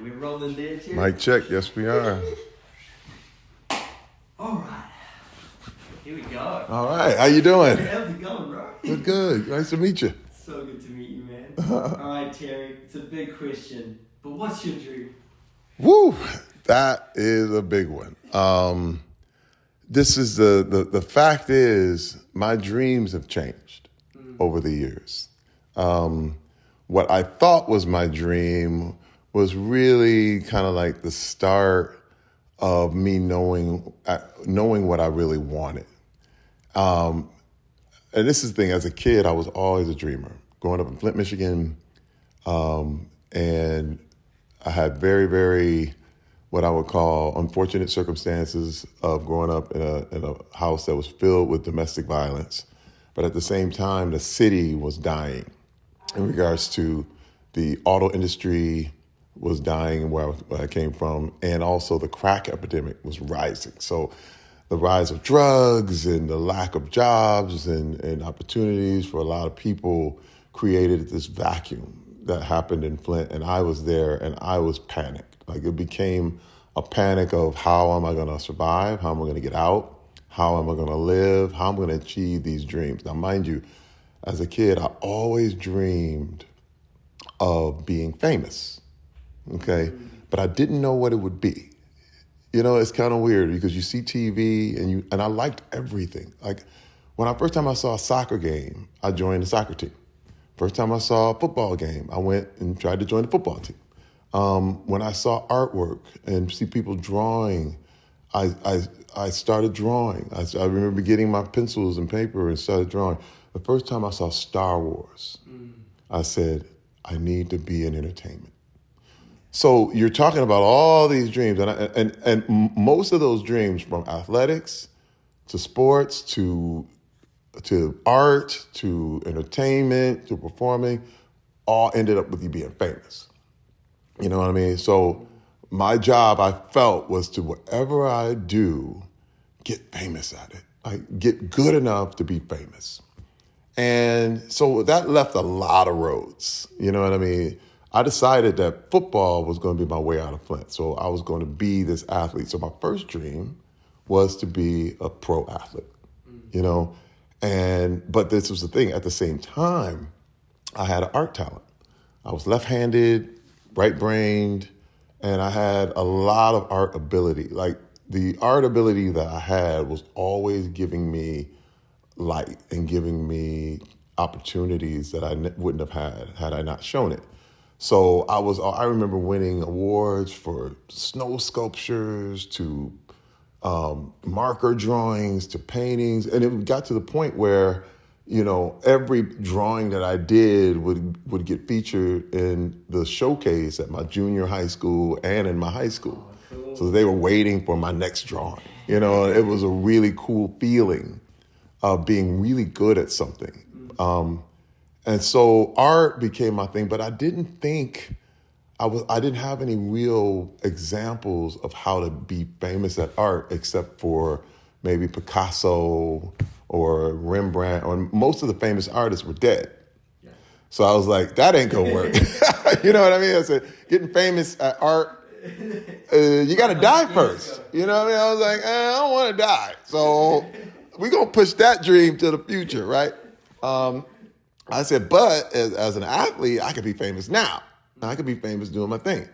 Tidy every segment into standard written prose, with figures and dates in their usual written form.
we rolling there, too? Mic check. Yes, we are. All right. Here we go. All right. How you doing? How's it going, bro? Good. Nice to meet you. So good to meet you, man. All right, Terry. It's a big question, but what's your dream? Woo! That is a big one. This is the fact is my dreams have changed over the years. What I thought was my dream was really kind of like the start of me knowing what I really wanted. And this is the thing, as a kid, I was always a dreamer. Growing up in Flint, Michigan, and I had very, very, what I would call unfortunate circumstances of growing up in a house that was filled with domestic violence. But at the same time, the city was dying in regards to the auto industry was dying where I came from, and also the crack epidemic was rising. So the rise of drugs and the lack of jobs and opportunities for a lot of people created this vacuum that happened in Flint, and I was there and I was panicked. Like, it became a panic of how am I going to survive? How am I going to get out? How am I going to live? How am I going to achieve these dreams? Now, mind you, as a kid, I always dreamed of being famous, okay? But I didn't know what it would be. You know, it's kind of weird because you see TV and I liked everything. Like, first time I saw a soccer game, I joined the soccer team. First time I saw a football game, I went and tried to join the football team. When I saw artwork and see people drawing, I started drawing. I remember getting my pencils and paper and started drawing. The first time I saw Star Wars, I said, I need to be in entertainment. So you're talking about all these dreams, and most of those dreams, from athletics to sports to art to entertainment to performing, all ended up with you being famous. You know what I mean? So my job, I felt, was to, whatever I do, get famous at it. Like, get good enough to be famous. And so that left a lot of roads. You know what I mean? I decided that football was going to be my way out of Flint. So I was going to be this athlete. So my first dream was to be a pro athlete, you know? But this was the thing. At the same time, I had an art talent. I was left-handed, right-brained, and I had a lot of art ability. Like, the art ability that I had was always giving me light and giving me opportunities that I wouldn't have had I not shown it. So I remember winning awards for snow sculptures to marker drawings to paintings. And it got to the point where, you know, every drawing that I did would get featured in the showcase at my junior high school and in my high school. Oh, cool. So they were waiting for my next drawing. You know, it was a really cool feeling of being really good at something. And so art became my thing, but I didn't think I didn't have any real examples of how to be famous at art, except for maybe Picasso or Rembrandt, or most of the famous artists were dead. Yeah. So I was like, that ain't gonna work. You know what I mean? I said, getting famous at art, you gotta die first. You know what I mean? I was like, I don't wanna die. So we're gonna push that dream to the future, right? I said, but as an athlete, I could be famous now. I could be famous doing my thing.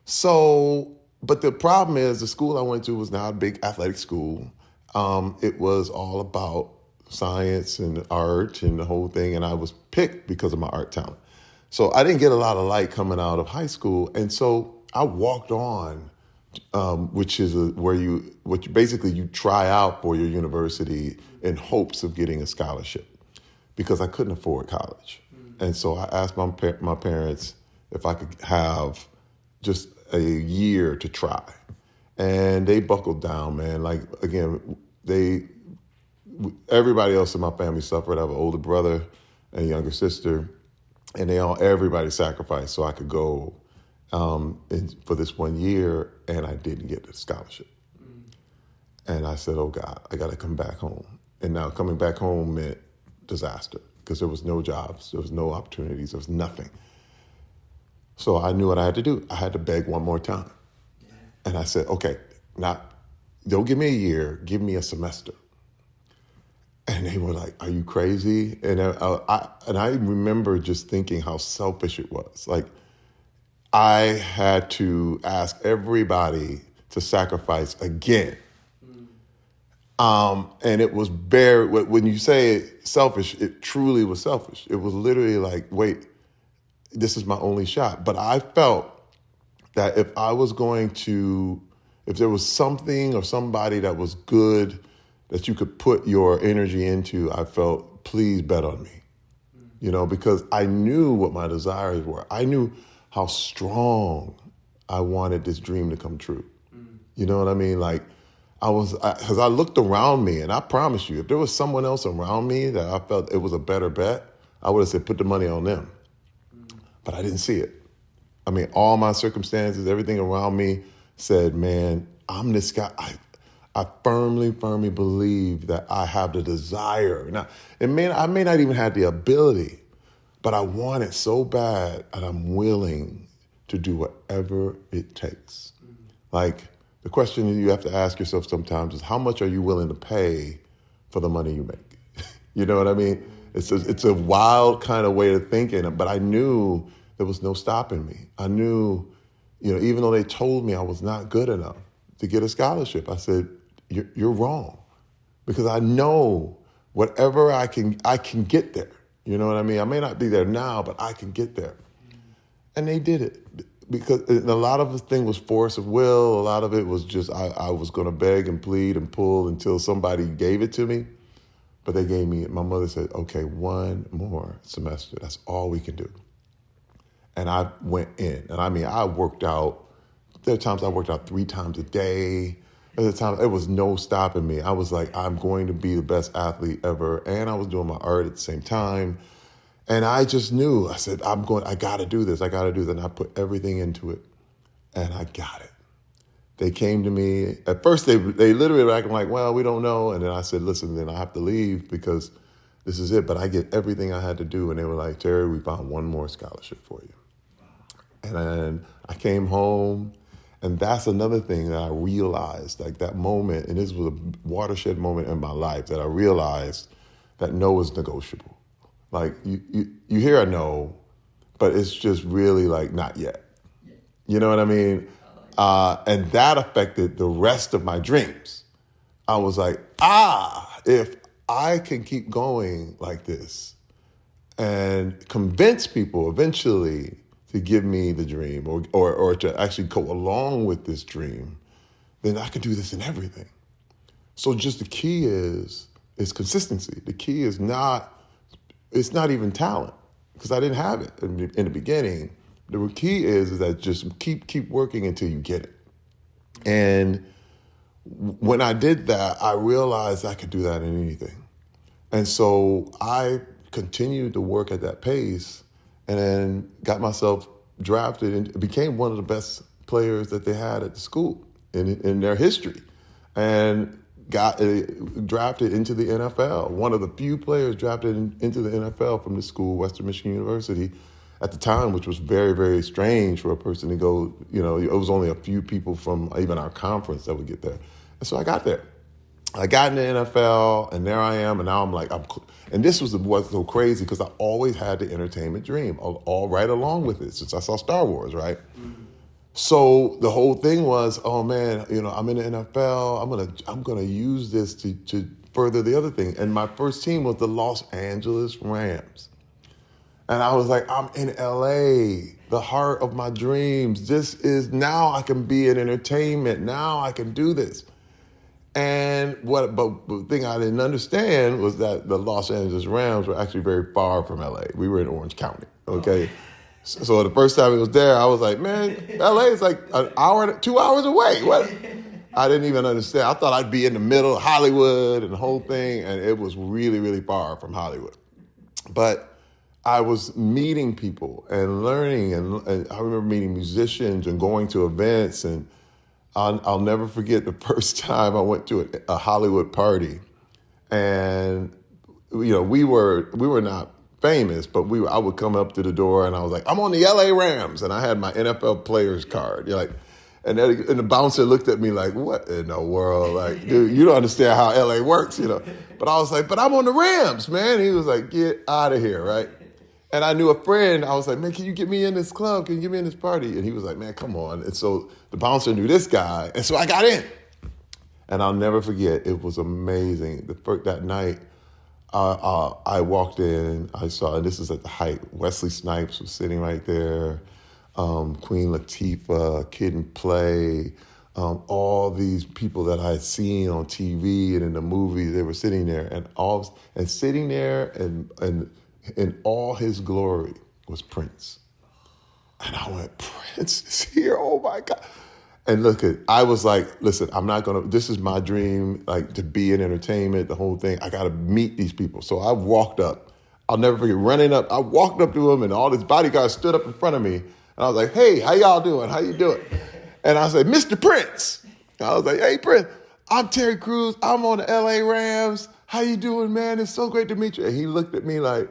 So, but the problem is the school I went to was not a big athletic school. It was all about science and art and the whole thing, and I was picked because of my art talent. So I didn't get a lot of light coming out of high school, and so I walked on, which is basically you try out for your university in hopes of getting a scholarship, because I couldn't afford college. And so I asked my parents if I could have just a year to try. And they buckled down, man. Like, again, everybody else in my family suffered. I have an older brother and a younger sister, and everybody sacrificed so I could go for this 1 year, and I didn't get the scholarship. And I said, oh God, I gotta come back home. And now coming back home meant disaster, because there was no jobs, there was no opportunities, there was nothing. So I knew what I had to do. I had to beg one more time. Yeah. And I said, okay, now don't give me a year, give me a semester. And they were like, are you crazy? And I remember just thinking how selfish it was. Like, I had to ask everybody to sacrifice again. And it was when you say selfish, it truly was selfish. It was literally like, wait, this is my only shot. But I felt that if there was something or somebody that was good that you could put your energy into, I felt, please bet on me. Because I knew what my desires were. I knew how strong I wanted this dream to come true. You know what I mean? Like, because I looked around me, and I promise you, if there was someone else around me that I felt it was a better bet, I would have said, put the money on them. But I didn't see it. I mean, all my circumstances, everything around me said, man, I'm this guy. I firmly believe that I have the desire. Now, I may not even have the ability, but I want it so bad, and I'm willing to do whatever it takes. Like, the question you have to ask yourself sometimes is, how much are you willing to pay for the money you make? You know what I mean? It's a wild kind of way of thinking, but I knew there was no stopping me. I knew, even though they told me I was not good enough to get a scholarship, I said, you're wrong. Because I know whatever I can get there. You know what I mean? I may not be there now, but I can get there. And they did it. Because a lot of the thing was force of will. A lot of it was just I was going to beg and plead and pull until somebody gave it to me. But they gave me, my mother said, okay, one more semester. That's all we can do. And I went in. And I mean, I worked out. There are times I worked out 3 times a day. There were times it was no stopping me. I was like, I'm going to be the best athlete ever. And I was doing my art at the same time. And I just knew, I said, I got to do this. And I put everything into it. And I got it. They came to me. At first, they literally were acting like, well, we don't know. And then I said, listen, then I have to leave because this is it. But I get everything I had to do. And they were like, Terry, we found one more scholarship for you. And then I came home. And that's another thing that I realized, like that moment, and this was a watershed moment in my life, that I realized that no is negotiable. Like, you hear a no, but it's just really like, not yet. You know what I mean? And that affected the rest of my dreams. I was like, if I can keep going like this and convince people eventually to give me the dream or to actually go along with this dream, then I can do this in everything. So just the key is consistency. The key is it's not even talent, because I didn't have it in the beginning. The key is that just keep working until you get it. And when I did that, I realized I could do that in anything. And so I continued to work at that pace and then got myself drafted and became one of the best players that they had at the school in their history. And got drafted into the NFL. One of the few players drafted into the NFL from the school, Western Michigan University, at the time, which was very, very strange for a person to go, it was only a few people from even our conference that would get there. And so I got there. I got in the NFL, and there I am, and now I'm like, and this was what's so crazy, because I always had the entertainment dream, all right along with it, since I saw Star Wars, right? Mm-hmm. So the whole thing was, oh man, I'm in the NFL. I'm gonna use this to further the other thing. And my first team was the Los Angeles Rams, and I was like, I'm in LA, the heart of my dreams. Now I can be in entertainment. Now I can do this. But the thing I didn't understand was that the Los Angeles Rams were actually very far from LA. We were in Orange County, okay? So the first time it was there, I was like, man, LA is like 2 hours away. What? I didn't even understand. I thought I'd be in the middle of Hollywood and the whole thing, and it was really, really far from Hollywood. But I was meeting people and learning, and I remember meeting musicians and going to events, and I'll never forget the first time I went to a Hollywood party, and we were not famous, but I would come up to the door and I was like, I'm on the LA Rams. And I had my NFL players card. You're like, and the bouncer looked at me like, what in the world? Like, dude, you don't understand how LA works, you know. But I was like, but I'm on the Rams, man. He was like, get out of here, right? And I knew a friend. I was like, man, can you get me in this club? Can you get me in this party? And he was like, man, come on. And so the bouncer knew this guy. And so I got in. And I'll never forget, it was amazing. That night, I walked in, I saw, and this is at the height, Wesley Snipes was sitting right there, Queen Latifah, Kid and Play, all these people that I had seen on TV and in the movies, they were sitting there, and sitting there and in all his glory was Prince. And I went, Prince is here, oh my God. And I was like, listen, this is my dream, like to be in entertainment, the whole thing. I got to meet these people. So I walked up. I'll never forget running up. I walked up to him and all his bodyguards stood up in front of me. And I was like, hey, how y'all doing? How you doing? And I said, Mr. Prince. I was like, hey, Prince, I'm Terry Crews. I'm on the LA Rams. How you doing, man? It's so great to meet you. And he looked at me like,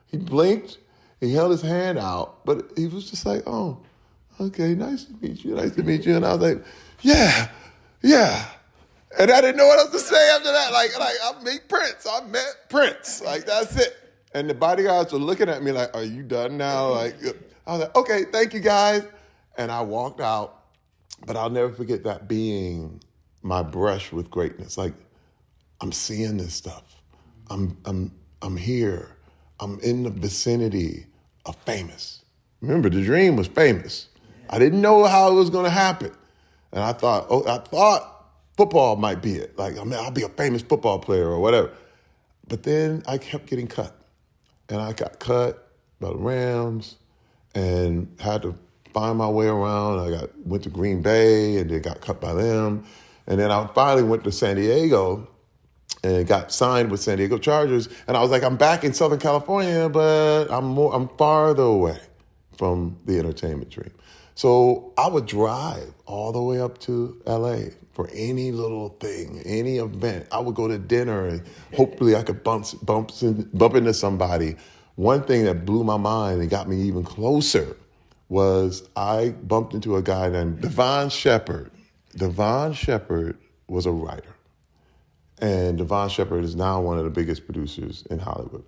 he blinked. He held his hand out, but he was just like, oh, okay, nice to meet you. Nice to meet you. And I was like, yeah. And I didn't know what else to say after that. Like I meet Prince. I met Prince. Like, that's it. And the bodyguards were looking at me like, are you done now? Like, I was like, okay, thank you guys. And I walked out. But I'll never forget that being my brush with greatness. Like, I'm seeing this stuff. I'm here. I'm in the vicinity of famous. Remember, the dream was famous. I didn't know how it was going to happen. And I thought football might be it. Like, I'll be a famous football player or whatever. But then I kept getting cut. And I got cut by the Rams and had to find my way around. Went to Green Bay and then got cut by them. And then I finally went to San Diego and got signed with San Diego Chargers. And I was like, I'm back in Southern California, but I'm farther away from the entertainment dream. So I would drive all the way up to LA for any little thing, any event. I would go to dinner and hopefully I could bump into somebody. One thing that blew my mind and got me even closer was I bumped into a guy named Devon Shepard. Devon Shepard was a writer. And Devon Shepard is now one of the biggest producers in Hollywood.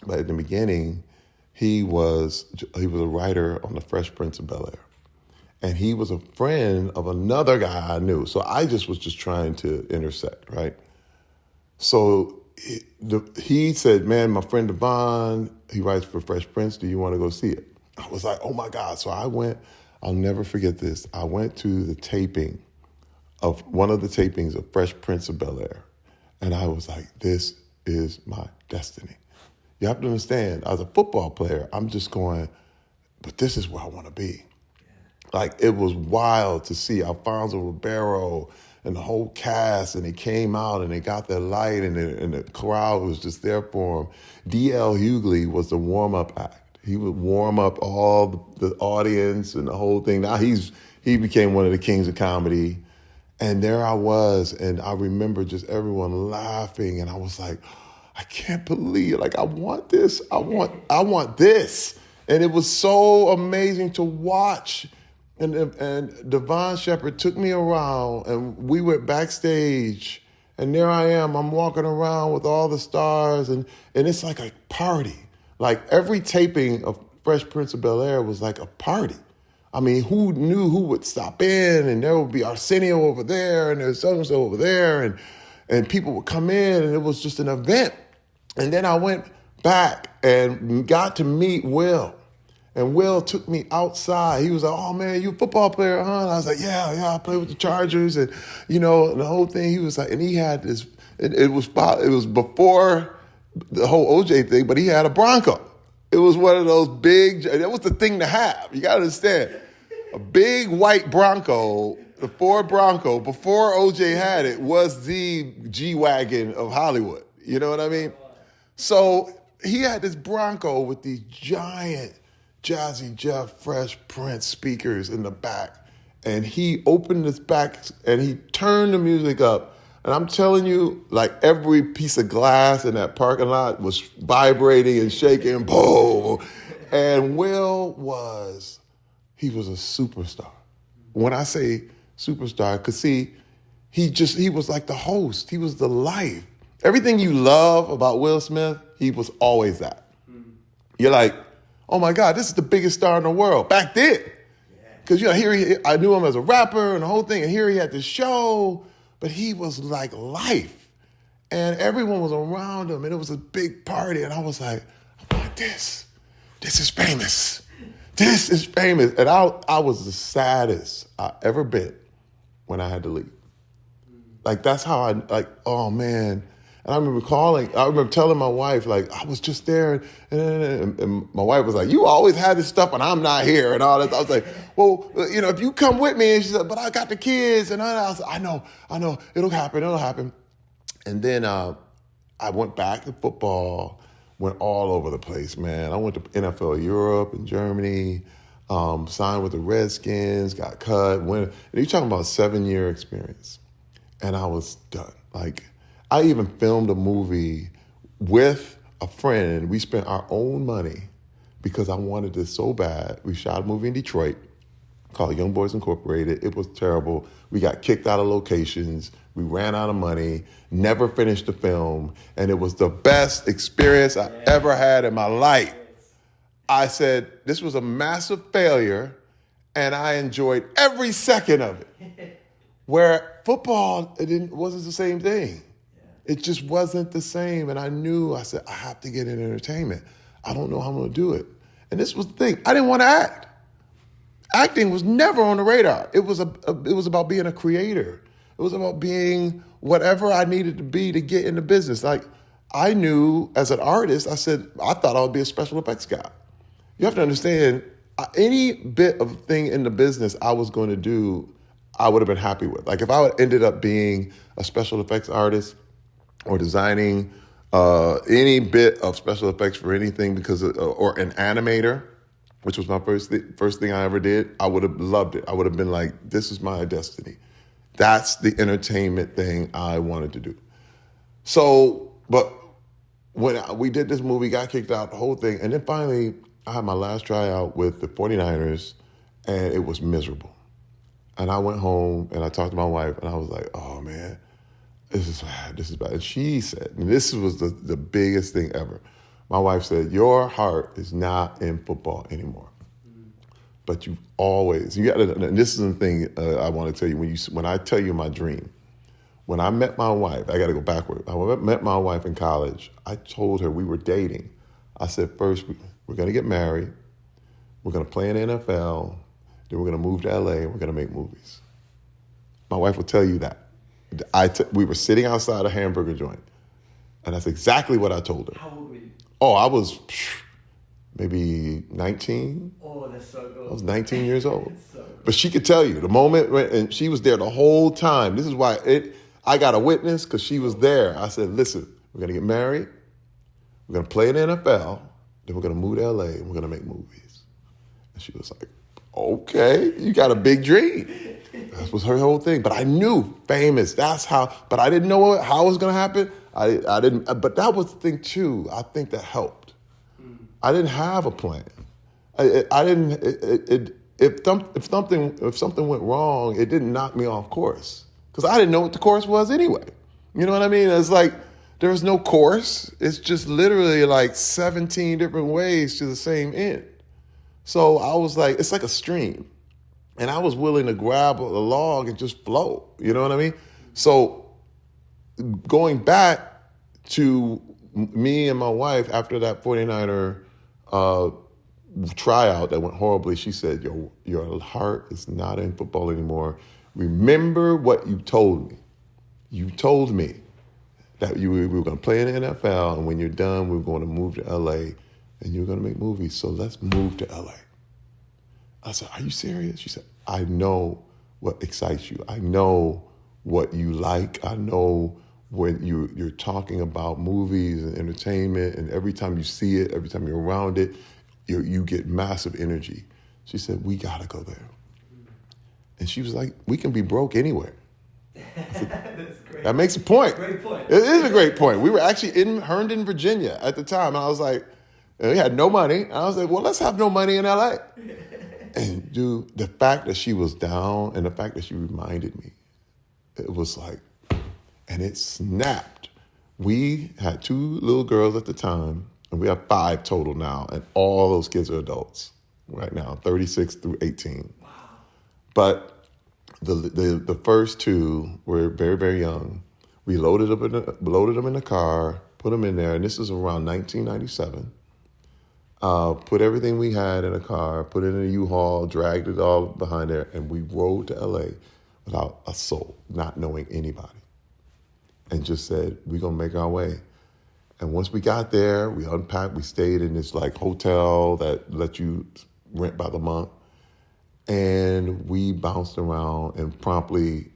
But at the beginning, he was a writer on The Fresh Prince of Bel-Air. And he was a friend of another guy I knew. So I was just trying to intersect, right? So he said, man, my friend Devon, he writes for Fresh Prince. Do you want to go see it? I was like, oh my God. So I went, I'll never forget this. I went to the taping of one of the tapings of Fresh Prince of Bel-Air. And I was like, this is my destiny. You have to understand, as a football player, I'm just going, but this is where I want to be. Like, it was wild to see Alfonso Ribeiro and the whole cast, and they came out and they got their light, and the crowd was just there for them. D.L. Hughley was the warm-up act. He would warm up all the audience and the whole thing. Now he became one of the kings of comedy. And there I was, and I remember just everyone laughing, and I was like, I can't believe it. Like, I want this. I want this. And it was so amazing to watch. And Devon Shepard took me around, and we went backstage, and there I am. I'm walking around with all the stars, and it's like a party. Like, every taping of Fresh Prince of Bel-Air was like a party. I mean, who knew who would stop in, and there would be Arsenio over there, and there's so-and-so over there, and people would come in, and it was just an event. And then I went back and got to meet Will. And Will took me outside. He was like, oh, man, you a football player, huh? And I was like, yeah, I play with the Chargers. And, and the whole thing, he was like, and he had this, it was before the whole OJ thing, but he had a Bronco. It was one of those big, that was the thing to have. You got to understand. A big white Bronco, the Ford Bronco, before OJ had it, was the G-Wagon of Hollywood. You know what I mean? So he had this Bronco with these giant Jazzy Jeff Fresh Prince speakers in the back. And he opened his back and he turned the music up. And I'm telling you, like every piece of glass in that parking lot was vibrating and shaking, boom. And he was a superstar. When I say superstar, because see, he was like the host. He was the life. Everything you love about Will Smith, he was always that. You're like, oh my God, this is the biggest star in the world. Back then. Because, I knew him as a rapper and the whole thing, and here he had this show, but he was like life. And everyone was around him, and it was a big party, and I was like, I want this. This is famous. This is famous. And I was the saddest I ever been when I had to leave. Like, that's how oh man. And I remember telling my wife, like, I was just there, and my wife was like, you always had this stuff, and I'm not here, and all that. I was like, well, if you come with me, and she said, but I got the kids, and I was like, I know, it'll happen. And then I went back to football, went all over the place, man. I went to NFL Europe and Germany, signed with the Redskins, got cut, and you're talking about a 7-year experience. And I was done. Like, I even filmed a movie with a friend. We spent our own money because I wanted this so bad. We shot a movie in Detroit called Young Boys Incorporated. It was terrible. We got kicked out of locations. We ran out of money, never finished the film, and it was the best experience I ever had in my life. I said, this was a massive failure, and I enjoyed every second of it. Where football, wasn't the same thing. It just wasn't the same. And I said, I have to get in entertainment. I don't know how I'm going to do it. And this was the thing. I didn't want to act. Acting was never on the radar. It was about being a creator. It was about being whatever I needed to be to get in the business. Like, I knew as an artist, I thought I would be a special effects guy. You have to understand, any bit of thing in the business I was going to do, I would have been happy with. Like, if I ended up being a special effects artist or designing any bit of special effects for anything or an animator, which was my first thing I ever did, I would have loved it. I would have been like, this is my destiny. That's the entertainment thing I wanted to do. So, but when we did this movie, got kicked out, the whole thing, and then finally I had my last tryout with the 49ers, and it was miserable. And I went home and I talked to my wife, and I was like, oh man, this is bad. And she said, and this was the biggest thing ever. My wife said, your heart is not in football anymore. But you got to, and this is the thing I want to tell you, when I tell you my dream, when I met my wife, I got to go backward. I met my wife in college. I told her we were dating. I said, first, we're going to get married. We're going to play in the NFL. Then we're going to move to LA and we're going to make movies. My wife will tell you that. We were sitting outside a hamburger joint, and that's exactly what I told her. How old were you? Oh, I was maybe 19. Oh, that's so good. I was 19 years old. So good. But she could tell you the moment, and she was there the whole time. This is why I got a witness, because she was there. I said, listen, we're going to get married. We're going to play in the NFL. Then we're going to move to LA and we're going to make movies. And she was like, okay, you got a big dream. That was her whole thing. But I knew famous. That's how. But I didn't know how it was going to happen. I didn't. But that was the thing too. I think that helped. I didn't have a plan. I didn't. If something went wrong, it didn't knock me off course, because I didn't know what the course was anyway. You know what I mean? It's like there's no course. It's just literally like 17 different ways to the same end. So I was like, it's like a stream. And I was willing to grab a log and just float. You know what I mean? So going back to me and my wife after that 49er tryout that went horribly, she said, your heart is not in football anymore. Remember what you told me. You told me that we were going to play in the NFL, and when you're done, we were going to move to LA, and you're going to make movies. So let's move to LA. I said, are you serious? She said, I know what excites you. I know what you like. I know when you're talking about movies and entertainment, and every time you see it, every time you're around it, you get massive energy. She said, we got to go there. And she was like, we can be broke anywhere. That's great. That makes a point. Great point. It is a great point. We were actually in Herndon, Virginia at the time. I was like, we had no money. I was like, well, let's have no money in LA. And dude, the fact that she was down and the fact that she reminded me, it was like, and it snapped. We had 2 little girls at the time, and we have 5 total now, and all those kids are adults right now, 36 through 18. Wow. But the first 2 were very, very young. We loaded them in the car, put them in there, and this is around 1997. Put everything we had in a car, put it in a U-Haul, dragged it all behind there, and we rode to LA without a soul, not knowing anybody. And just said, we're going to make our way. And once we got there, we unpacked, we stayed in this like hotel that let you rent by the month. And we bounced around and promptly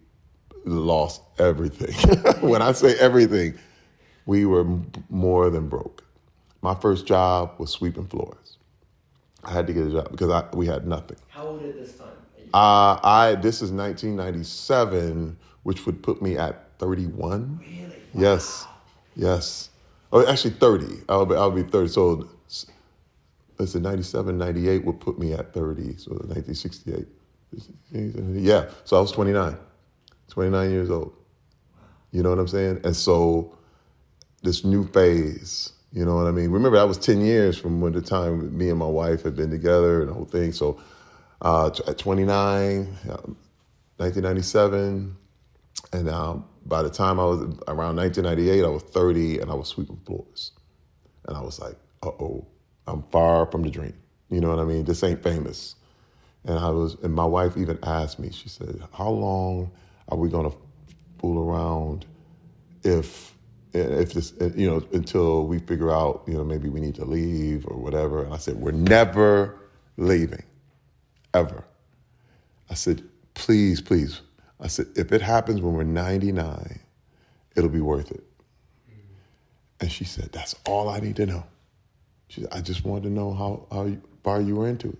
lost everything. When I say everything, we were more than broke. My first job was sweeping floors. I had to get a job because we had nothing. How old at this time? This is 1997, which would put me at 31. Really? Wow. Yes. Oh, actually 30. I'll be 30. So let's say 97, 98 would put me at 30. So 1968. Yeah. So I was 29 years old. Wow. You know what I'm saying? And so this new phase, you know what I mean? Remember, that was 10 years from when the time me and my wife had been together and the whole thing. So at 29, 1997, and by the time I was around 1998, I was 30 and I was sweeping floors. And I was like, uh-oh, I'm far from the dream. You know what I mean? This ain't famous. And my wife even asked me, she said, how long are we going to fool around if this, until we figure out, maybe we need to leave or whatever. And I said, we're never leaving, ever. I said, please. I said, if it happens when we're 99, it'll be worth it. And she said, that's all I need to know. She said, I just wanted to know how far you were into it.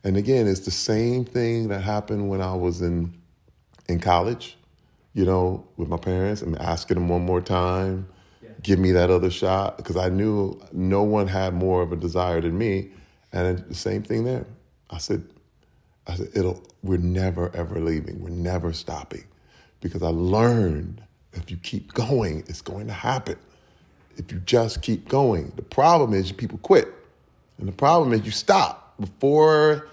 And again, it's the same thing that happened when I was in college, with my parents, and asking them one more time, give me that other shot, because I knew no one had more of a desire than me. And the same thing there. I said, we're never, ever leaving. We're never stopping. Because I learned if you keep going, it's going to happen. If you just keep going. The problem is people quit. And the problem is you stop before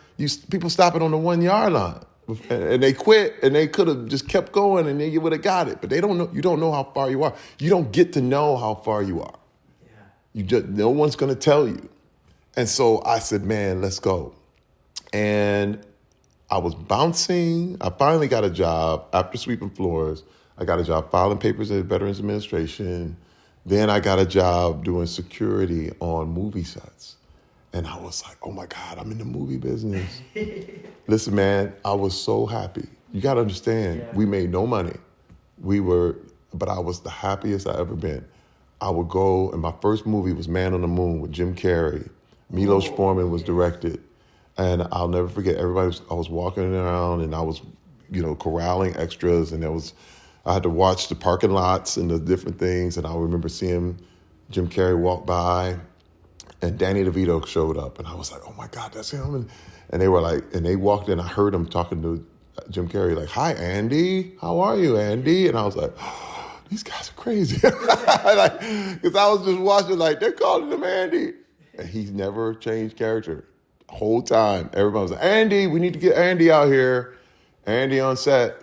people stop it on the 1 yard line. And they quit, and they could have just kept going, and then you would have got it. But they don't know. You don't know how far you are. You don't get to know how far you are. Yeah. No one's going to tell you. And so I said, man, let's go. And I was bouncing. I finally got a job after sweeping floors. I got a job filing papers at Veterans Administration. Then I got a job doing security on movie sets. And I was like, oh my God, I'm in the movie business. Listen, man, I was so happy. You got to understand, we made no money. But I was the happiest I ever been. I would go, and my first movie was Man on the Moon with Jim Carrey. Milos Forman was directed. And I'll never forget, I was walking around and I was, corralling extras, and I had to watch the parking lots and the different things. And I remember seeing Jim Carrey walk by, and Danny DeVito showed up, and I was like, oh my God, that's him. And they were like, and they walked in, I heard them talking to Jim Carrey, like, hi, Andy, how are you, Andy? And I was like, oh, these guys are crazy. Because I was just watching, like, they're calling him Andy. And he's never changed character. The whole time, everybody was like, Andy, we need to get Andy out here. Andy on set.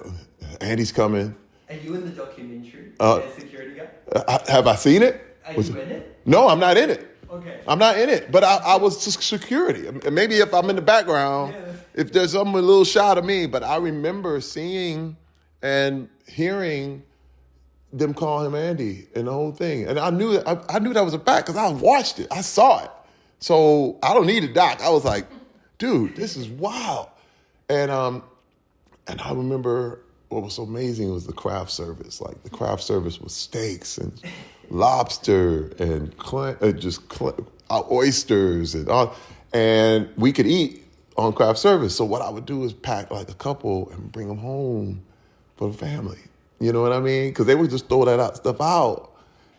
Andy's coming. Are you in the documentary? Security guy? Have I seen it? Are you in it? No, I'm not in it. Okay. I'm not in it, but I was just security. Maybe if I'm in the background, if there's a little shot of me, but I remember seeing and hearing them call him Andy and the whole thing. And I knew that was a fact because I watched it. I saw it. So I don't need a doc. I was like, dude, this is wild. And I remember what was so amazing was the craft service. Like the craft service was steaks and lobster and oysters and all, and we could eat on craft service. So what I would do is pack like a couple and bring them home for the family. You know what I mean? Because they would just throw stuff out.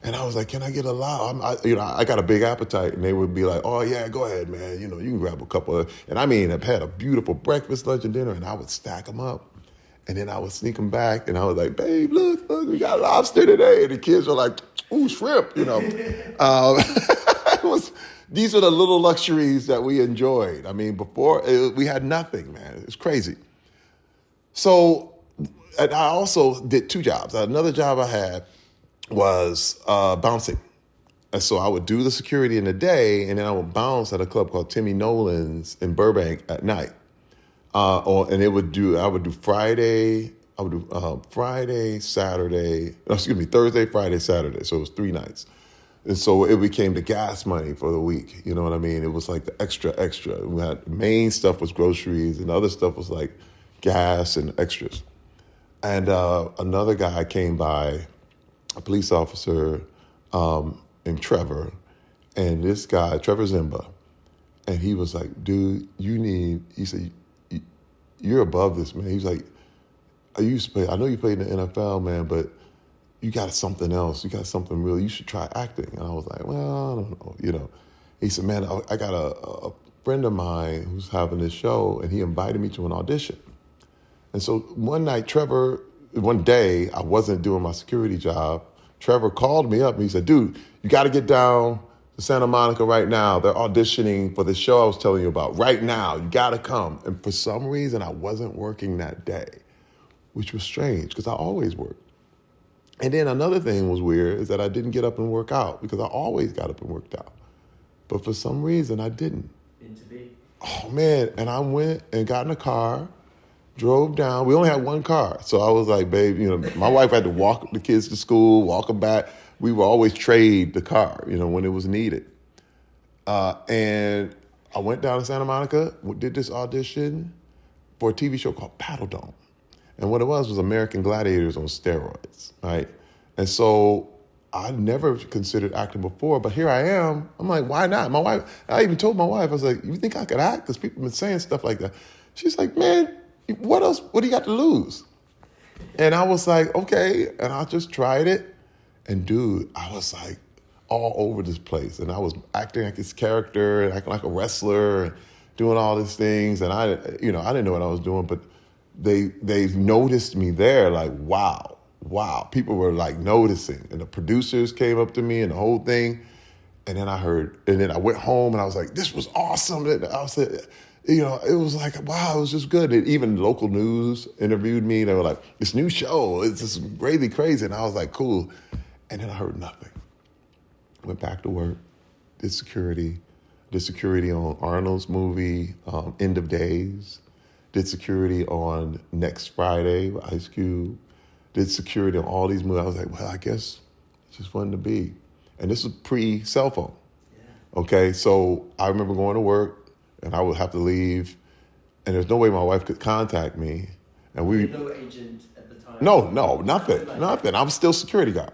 And I was like, can I get a lot? I got a big appetite. And they would be like, oh, yeah, go ahead, man. You can grab a couple of, and I mean, I've had a beautiful breakfast, lunch, and dinner, and I would stack them up. And then I would sneak them back, and I was like, babe, look, we got lobster today. And the kids were like, ooh, shrimp, These are the little luxuries that we enjoyed. I mean, before, we had nothing, man. It was crazy. So, and I also did 2 jobs. Another job I had was bouncing. And so I would do the security in the day, and then I would bounce at a club called Timmy Nolan's in Burbank at night. I would do Friday, Thursday, Friday, Saturday. So it was 3 nights. And so it became the gas money for the week. You know what I mean? It was like the extra. We had main stuff was groceries, and the other stuff was like gas and extras. And another guy came by, a police officer named Trevor, and this guy, Trevor Zimba, and he was like, dude, he said, you're above this, man. He's like, I know you played in the NFL, man, but you got something else. You got something real. You should try acting. And I was like, well, I don't know, He said, man, I got a friend of mine who's having this show, and he invited me to an audition. And so one day, I wasn't doing my security job. Trevor called me up and he said, dude, you got to get down to Santa Monica right now. They're auditioning for the show I was telling you about right now. You got to come. And for some reason, I wasn't working that day, which was strange because I always worked. And then another thing was weird is that I didn't get up and work out because I always got up and worked out. But for some reason, I didn't. Oh, man. And I went and got in a car, drove down. We only had one car. So I was like, babe, my wife had to walk the kids to school, walk them back. We would always trade the car, when it was needed. And I went down to Santa Monica, did this audition for a TV show called Battle Dome. And what it was American Gladiators on steroids, right? And so I never considered acting before, but here I am. I'm like, why not? I even told my wife, I was like, you think I could act? Because people have been saying stuff like that. She's like, man, what else? What do you got to lose? And I was like, okay. And I just tried it. And dude, I was like all over this place. And I was acting like this character and acting like a wrestler and doing all these things. And I didn't know what I was doing, but they noticed me there, like, wow. People were like noticing. And the producers came up to me and the whole thing. And then I went home and I was like, this was awesome. And I was like, it was like, wow, it was just good. And even local news interviewed me. They were like, this new show, it's just really crazy. And I was like, cool. And then I heard nothing. Went back to work, did security on Arnold's movie, End of Days. Did security on Next Friday with Ice Cube. Did security on all these movies. I was like, well, I guess it's just fun to be. And this was pre-cell phone. Yeah. Okay, so I remember going to work, and I would have to leave, and there's no way my wife could contact me. And no agent at the time? No, nothing. I'm still security guard.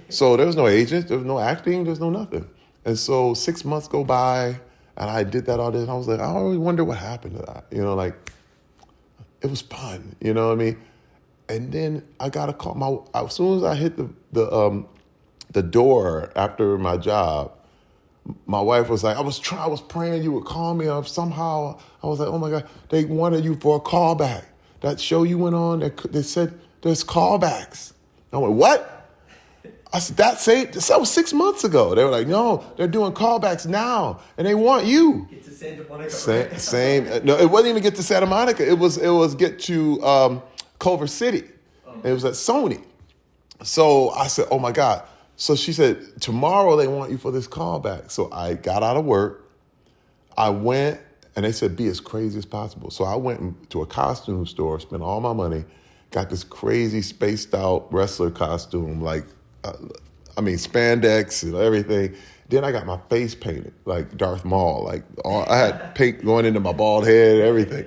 So there was no agent, there was no acting, there's no nothing. And so 6 months go by, and I did that audition. I was like, I always wonder what happened to that. It was fun, you know what I mean? And then I got a call. As soon as I hit the door after my job, my wife was like, I was praying you would call me up somehow. I was like, oh my God, they wanted you for a callback. That show you went on, they said there's callbacks. I went, what? I said, that was 6 months ago. They were like, no, they're doing callbacks now, and they want you. Get to Santa Monica. Same. No, it wasn't even get to Santa Monica. It was get to Culver City. Oh. It was at Sony. So I said, oh my God. So she said, tomorrow they want you for this callback. So I got out of work. I went, and they said, be as crazy as possible. So I went to a costume store, spent all my money, got this crazy spaced out wrestler costume, spandex and everything. Then I got my face painted like Darth Maul. I had paint going into my bald head, everything.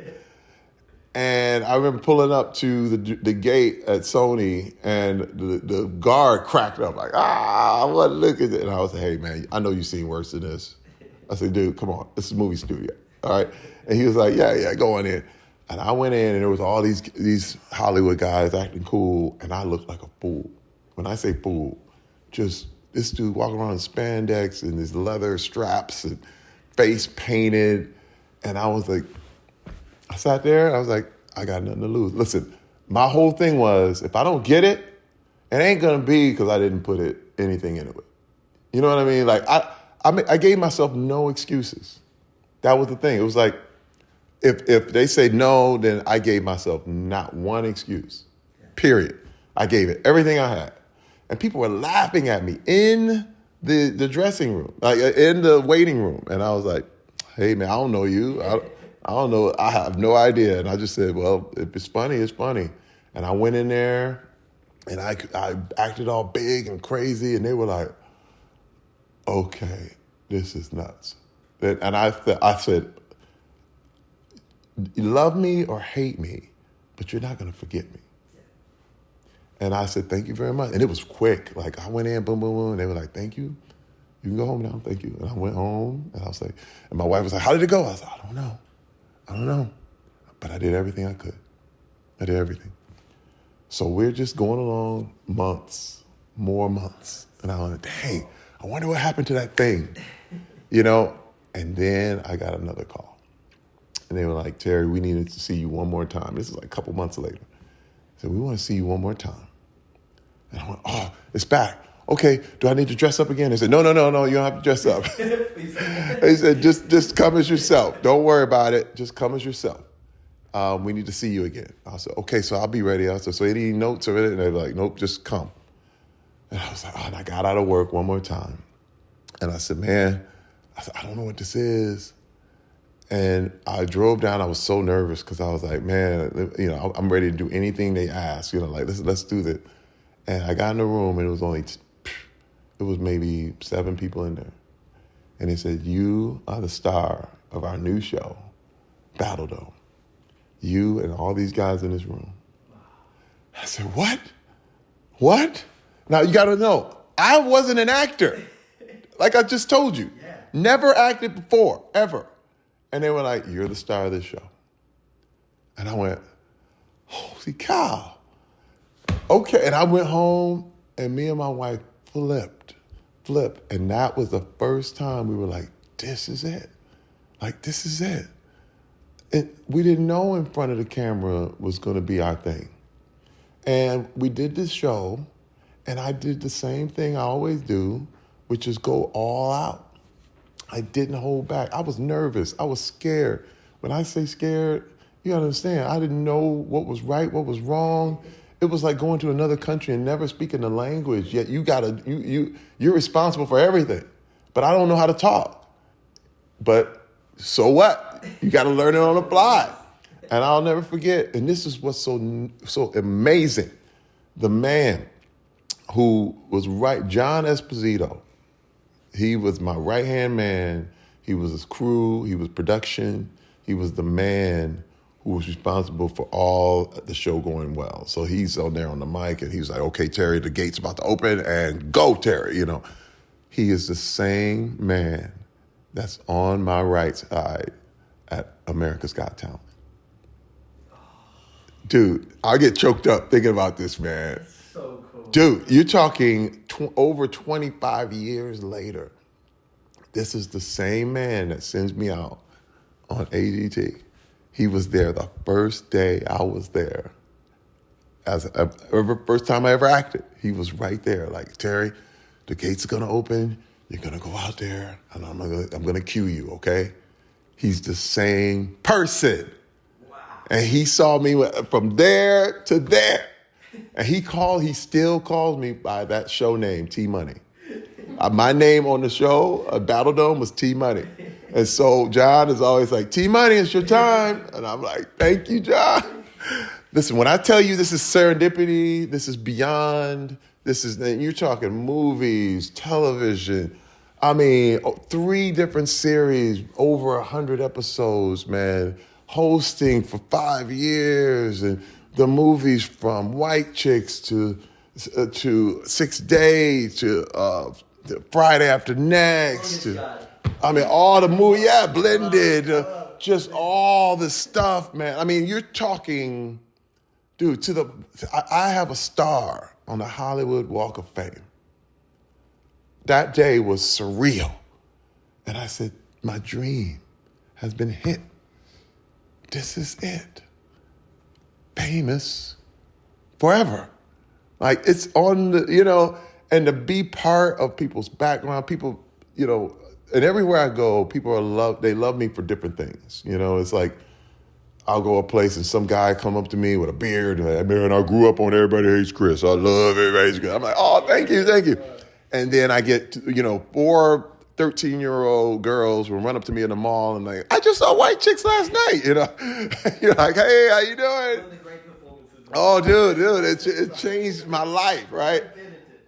And I remember pulling up to the gate at Sony, and the guard cracked up like, what, look at it. And I was like, hey, man, I know you've seen worse than this. I said, dude, come on. This is a movie studio, all right? And he was like, yeah, go on in. And I went in and there was all these Hollywood guys acting cool, and I looked like a fool. When I say fool, just this dude walking around in spandex and his leather straps and face painted. And I was like, I sat there, I was like, I got nothing to lose. Listen, my whole thing was, if I don't get it, it ain't gonna be because I didn't put anything into it. You know what I mean? Like, I gave myself no excuses. That was the thing. It was like, if they say no, then I gave myself not one excuse, period. I gave it everything I had. And people were laughing at me in the dressing room, like in the waiting room. And I was like, hey, man, I don't know you. I don't know. I have no idea. And I just said, well, if it's funny, it's funny. And I went in there and I acted all big and crazy. And they were like, okay, this is nuts. And I said, you love me or hate me, but you're not going to forget me. And I said, thank you very much. And it was quick. Like, I went in, boom, boom, boom. And they were like, thank you. You can go home now. Thank you. And I went home. And I was like, and my wife was like, how did it go? I was like, I don't know. But I did everything I could. I did everything. So we're just going along more months. And I was like, dang, I wonder what happened to that thing. You know? And then I got another call. And they were like, Terry, we needed to see you one more time. This is like a couple months later. They said, we want to see you one more time. And I went, oh, it's back. Okay, do I need to dress up again? They said, no, you don't have to dress up. They said, just come as yourself. Don't worry about it. Just come as yourself. We need to see you again. I said, okay, so I'll be ready. I said, so any notes or anything? And they were like, nope, just come. And I was like, oh, and I got out of work one more time. And I said, man, I don't know what this is. And I drove down. I was so nervous because I was like, man, you know, I'm ready to do anything they ask. You know, like, let's do this. And I got in the room, and it was maybe 7 people in there. And they said, you are the star of our new show, Battle Dome. You and all these guys in this room. I said, what? Now, you got to know, I wasn't an actor. Like I just told you. Yeah. Never acted before, ever. And they were like, you're the star of this show. And I went, holy cow. Okay. And I went home, and me and my wife flipped. And that was the first time we were like, this is it. Like, this is it. And we didn't know in front of the camera was going to be our thing. And we did this show, and I did the same thing I always do, which is go all out. I didn't hold back. I was nervous. I was scared. When I say scared, you gotta understand, I didn't know what was right, what was wrong. It was like going to another country and never speaking the language, yet you're responsible for everything. But I don't know how to talk. But so what? You gotta learn it on the fly. And I'll never forget, and this is what's so amazing. The man who was right, John Esposito, he was my right-hand man. He was his crew. He was production. He was the man who was responsible for all the show going well. So he's on there on the mic, and he was like, okay, Terry, the gate's about to open, and go, Terry, you know. He is the same man that's on my right side at America's Got Talent. Dude, I get choked up thinking about this, man. So cool. Dude, you're talking over 25 years later. This is the same man that sends me out on AGT. He was there the first day I was there. First time I ever acted. He was right there, like, Terry, the gates are gonna open. You're gonna go out there, and I'm gonna cue you, okay? He's the same person. Wow. And he saw me from there to there. And he still calls me by that show name, T Money. My name on the show, Battle Dome, was T Money. And so John is always like, T Money, it's your time. And I'm like, thank you, John. Listen, when I tell you this is serendipity, this is beyond, you're talking movies, television. I mean, 3 different series, over 100 episodes, man. Hosting for 5 years, and the movies from White Chicks to 6 Days to Friday After Next. I mean, all the movies, blended. just all this stuff, man. I mean, you're talking, dude, I have a star on the Hollywood Walk of Fame. That day was surreal. And I said, my dream has been hit. This is it. Famous forever. Like, it's on the, and to be part of people's background, people, and everywhere I go, they love me for different things. It's like, I'll go a place and some guy come up to me with a beard and like, man, I grew up on Everybody Hates Chris. I love Everybody Hates Chris. I'm like, oh, thank you. And then I get, 4 13-year-old girls will run up to me in the mall and like, I just saw White Chicks last night, You're like, hey, how you doing? Oh, dude, it changed my life, right?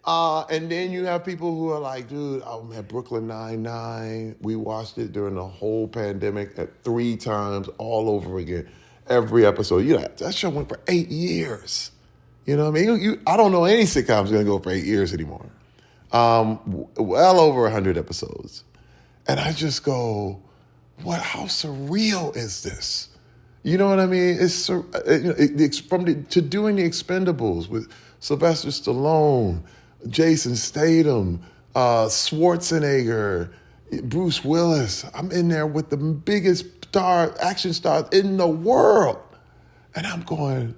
And then you have people who are like, dude, oh man, Brooklyn Nine-Nine. We watched it during the whole pandemic 3 times, all over again, every episode. That show went for 8 years. You know what I mean? I don't know any sitcom's going to go for 8 years anymore. Well over 100 episodes. And I just go, how surreal is this? You know what I mean? It's to doing The Expendables with Sylvester Stallone, Jason Statham, Schwarzenegger, Bruce Willis. I'm in there with the biggest action stars in the world. And I'm going,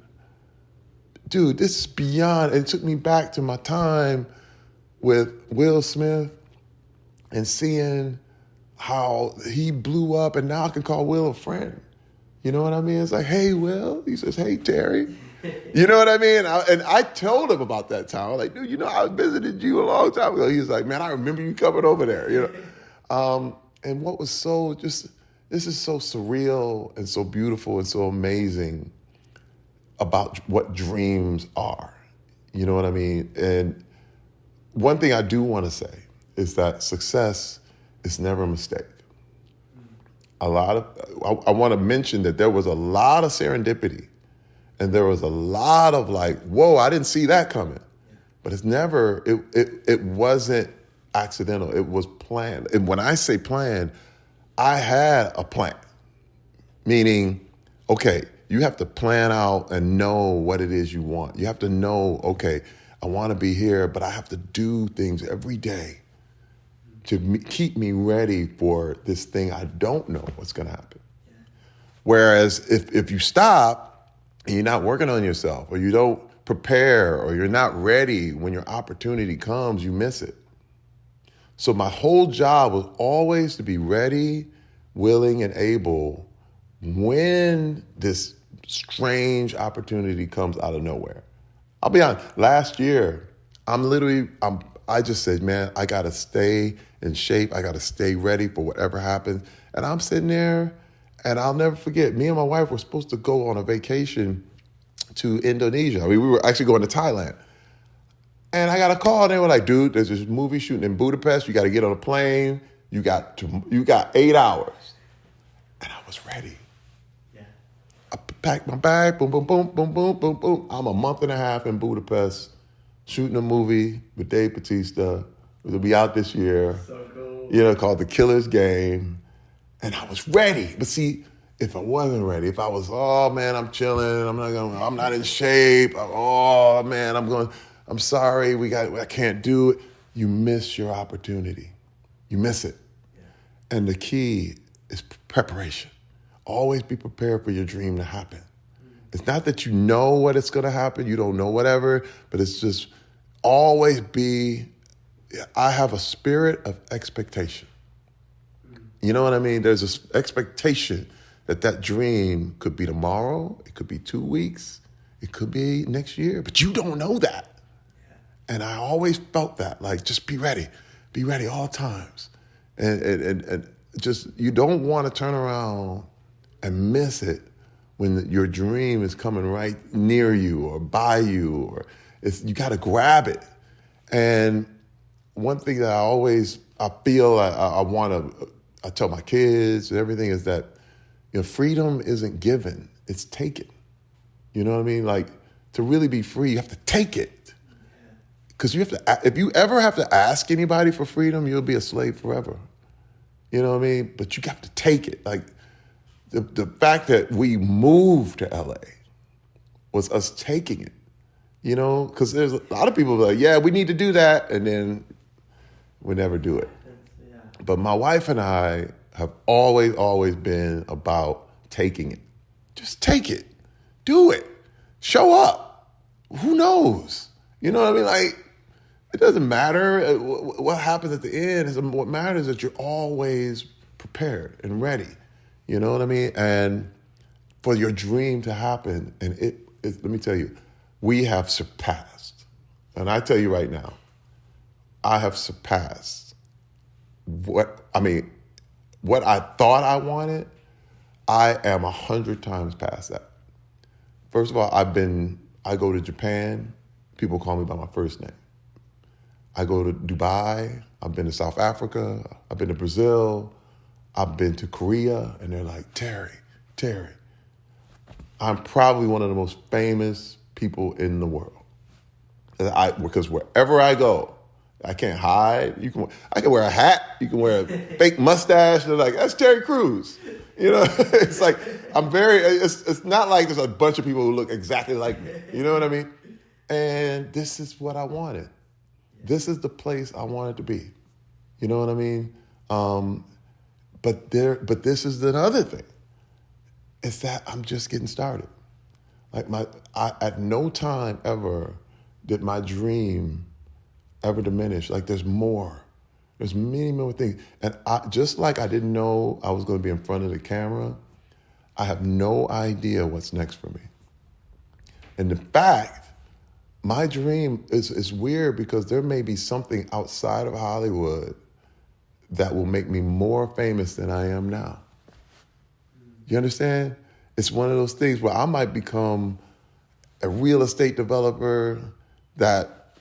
dude, this is beyond. It took me back to my time with Will Smith and seeing how he blew up, and now I can call Will a friend. You know what I mean? It's like, hey, Will. He says, hey, Terry. You know what I mean? And I told him about that time. I was like, dude, I visited you a long time ago. He was like, man, I remember you coming over there. And what was this is so surreal and so beautiful and so amazing about what dreams are. You know what I mean? And one thing I do want to say is that success is never a mistake. I want to mention that there was a lot of serendipity, and there was a lot of like, whoa, I didn't see that coming. But it wasn't accidental. It was planned. And when I say planned, I had a plan. Meaning, okay, you have to plan out and know what it is you want. You have to know, okay, I want to be here, but I have to do things every day to keep me ready for this thing I don't know what's going to happen. Yeah. Whereas if you stop and you're not working on yourself, or you don't prepare, or you're not ready when your opportunity comes, you miss it. So my whole job was always to be ready, willing, and able when this strange opportunity comes out of nowhere. I'll be honest, last year, I just said, man, I got to stay in shape. I got to stay ready for whatever happens. And I'm sitting there, and I'll never forget, me and my wife were supposed to go on a vacation to Indonesia. I mean, we were actually going to Thailand. And I got a call, and they were like, dude, there's this movie shooting in Budapest. You got to get on a plane. You got 8 hours. And I was ready. Yeah. I packed my bag, boom, boom, boom, boom, boom, boom, boom. I'm a month and a half in Budapest shooting a movie with Dave Bautista. It'll be out this year. So cool. Called The Killer's Game. And I was ready. But see, if I wasn't ready, if I was, oh man, I'm chilling, I'm not in shape, I'm sorry, I can't do it. You miss your opportunity. You miss it. Yeah. And the key is preparation. Always be prepared for your dream to happen. It's not that you know what it's going to happen, you don't know whatever, but it's just always I have a spirit of expectation. You know what I mean? There's this expectation that dream could be tomorrow, it could be 2 weeks, it could be next year, but you don't know that. And I always felt that, like, just be ready all times. And just, you don't want to turn around and miss it when your dream is coming right near you or by you, or you got to grab it. And one thing that I feel I tell my kids and everything is that, freedom isn't given, it's taken. You know what I mean? Like, to really be free, you have to take it. Because if you ever have to ask anybody for freedom, you'll be a slave forever. You know what I mean? But you have to take it. Like, the fact that we moved to LA was us taking it, because there's a lot of people like, yeah, we need to do that, and then we never do it. Yeah. But my wife and I have always been about taking it. Just take it. Do it. Show up. Who knows? You know what I mean? Like, it doesn't matter what happens at the end. What matters is that you're always prepared and ready. You know what I mean? And for your dream to happen, and let me tell you, we have surpassed. And I tell you right now, I have surpassed what I thought I wanted. I am 100 times past that. First of all, I go to Japan. People call me by my first name. I go to Dubai. I've been to South Africa. I've been to Brazil. I've been to Korea. And they're like, Terry. I'm probably one of the most famous people in the world. Because wherever I go, I can't hide. I can wear a hat. You can wear a fake mustache. They're like, that's Terry Crews. It's like, it's not like there's a bunch of people who look exactly like me. You know what I mean? And this is what I wanted. This is the place I wanted to be. You know what I mean? But this is another thing. It's that I'm just getting started. Like at no time ever did my dream ever diminish. Like there's more. There's many more things. And just like I didn't know I was going to be in front of the camera, I have no idea what's next for me. And in fact, my dream is weird because there may be something outside of Hollywood that will make me more famous than I am now. You understand? It's one of those things where I might become a real estate developer that,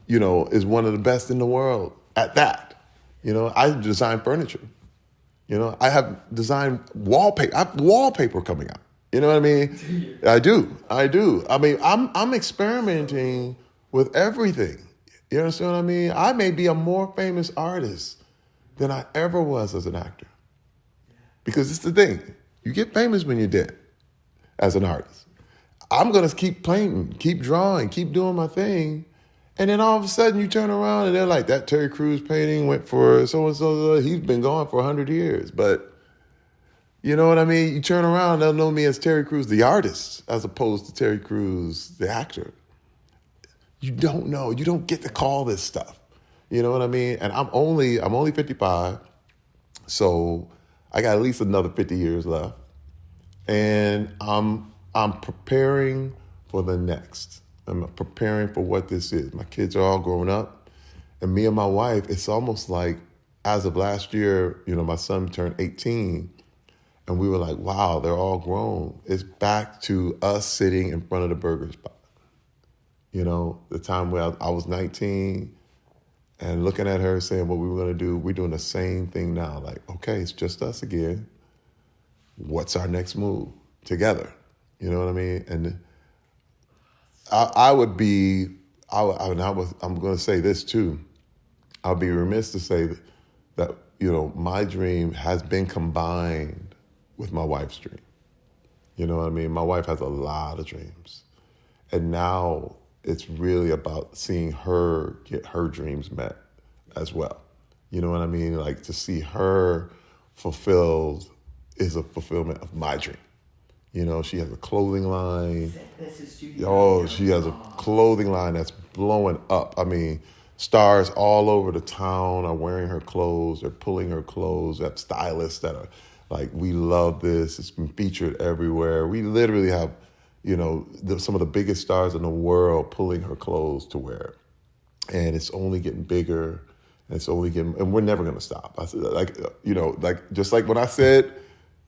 is one of the best in the world at that. I design furniture. I have designed wallpaper. I have wallpaper coming out. You know what I mean? I do. I mean, I'm experimenting with everything. You understand what I mean? I may be a more famous artist than I ever was as an actor. Because it's the thing. You get famous when you're dead as an artist. I'm going to keep painting, keep drawing, keep doing my thing. And then all of a sudden you turn around and they're like, that Terry Crews painting went for so-and-so. He's been gone for 100 years. But you know what I mean? You turn around, they'll know me as Terry Crews, the artist, as opposed to Terry Crews, the actor. You don't know. You don't get to call this stuff. You know what I mean? And I'm only 55. So I got at least another 50 years left. And I'm preparing for the next. I'm preparing for what this is. My kids are all grown up. And me and my wife, it's almost like, as of last year, my son turned 18. And we were like, wow, they're all grown. It's back to us sitting in front of the burger spot. The time where I was 19 and looking at her saying what we were going to do, we're doing the same thing now. Like, okay, it's just us again. What's our next move together? You know what I mean? And I'm going to say this too. I'll be remiss to say that my dream has been combined with my wife's dream. You know what I mean? My wife has a lot of dreams. And now it's really about seeing her get her dreams met as well. You know what I mean? Like, to see her fulfilled is a fulfillment of my dream. She has a clothing line. She has a clothing line that's blowing up. I mean, stars all over the town are wearing her clothes. They're pulling her clothes. They have stylists that are like, we love this. It's been featured everywhere. We literally have, some of the biggest stars in the world pulling her clothes to wear. And it's only getting bigger. And we're never going to stop. I said, just like when I said,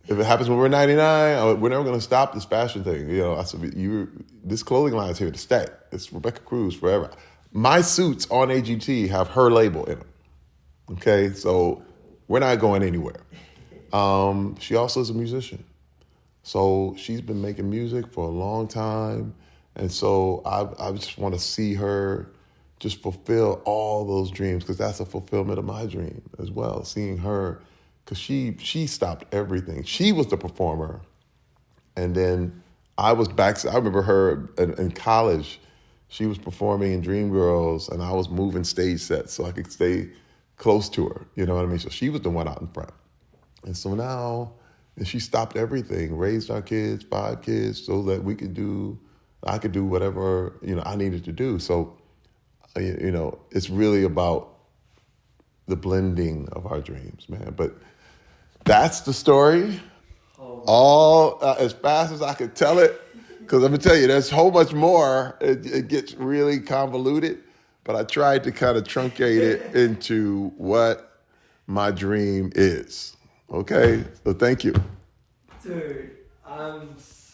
if it happens when we're 99, we're never going to stop this fashion thing. I said, this clothing line is here to stay. It's Rebecca Crews forever. My suits on AGT have her label in them. Okay, so we're not going anywhere. She also is a musician. So she's been making music for a long time. And so I just want to see her just fulfill all those dreams, because that's a fulfillment of my dream as well, seeing her because she stopped everything. She was the performer, and then I was back. I remember her in college. She was performing in Dreamgirls, and I was moving stage sets so I could stay close to her. You know what I mean? So she was the one out in front. And so now, and she stopped everything, raised our kids, 5 kids, so that I could do whatever, I needed to do. So, it's really about the blending of our dreams, man. But that's the story. All as fast as I could tell it, because I'm gonna tell you, there's so much more. It gets really convoluted, but I tried to kind of truncate it into what my dream is. Okay, so thank you. Dude, that is